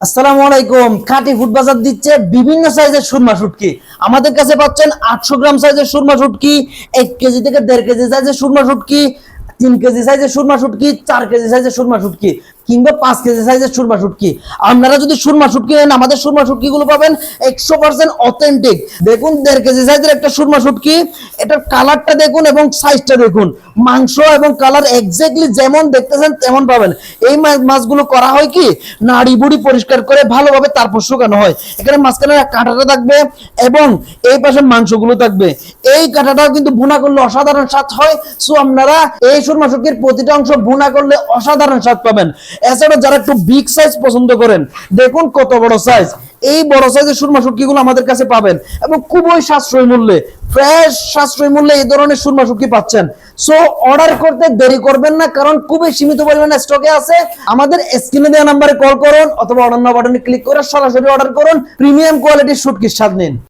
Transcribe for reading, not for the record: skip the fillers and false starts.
আসসালামু আলাইকুম। খাঁটি ফুড বাজার দিচ্ছে বিভিন্ন সাইজের সুরমা শুটকি। আমাদের কাছে পাচ্ছেন 800 গ্রাম সাইজের সুরমা শুটকি, 1 কেজি থেকে 1.5 কেজি সাইজের সুরমা শুটকি, 3 কেজি সাইজের সুরমা শুটকি, 4 কেজি সাইজের সুরমা শুটকি কিংবা 5 কেজি সাইজের সুরমা শুটকি। আপনারা যদি সুরমা শুটকি নেন, আমাদের সুরমা শুটকি গুলো পাবেন 100% অথেন্টিক। দেখুন 1.5 কেজি সাইজের একটা সুরমা শুটকি, এটার কালারটা দেখুন এবং সাইজটা দেখুন। মাংস এবং কালার এক্স্যাক্টলি যেমন দেখতেছেন তেমন পাবেন। এই মাছগুলো করা হয় কি, নাড়ি বুড়ি পরিষ্কার করে ভালোভাবে তারপর শুকানো হয়। এখানে মাঝখানে কাঁটাটা থাকবে এবং এই পাশে মাংসগুলো থাকবে। এই কাঁটাটাও কিন্তু ভুনা করলে অসাধারণ স্বাদ হয়। সো আপনারা এই সুরমা শুটকির প্রতিটা অংশ ভুনা করলে অসাধারণ স্বাদ পাবেন। এছাড়া যারা একটু বিগ সাইজ পছন্দ করেন, দেখুন কত বড় সাইজ। এই বড় সাইজের সুরমা শুটকিগুলো আমাদের কাছে পাবেন এবং খুবই সাশ্রয়ী মূল্যে, ফ্রেশ সাশ্রয়ী মূল্যে এই ধরনের সুরমা শুটকি পাচ্ছেন। সো অর্ডার করতে দেরি করবেন না, কারণ খুবই সীমিত পরিমাণে স্টকে আছে। আমাদের স্ক্রিনে দেওয়া নাম্বারে কল করুন অথবা অন্য বাটনে ক্লিক করে সরাসরি অর্ডার করুন। প্রিমিয়াম কোয়ালিটির শুটকির স্বাদ নিন।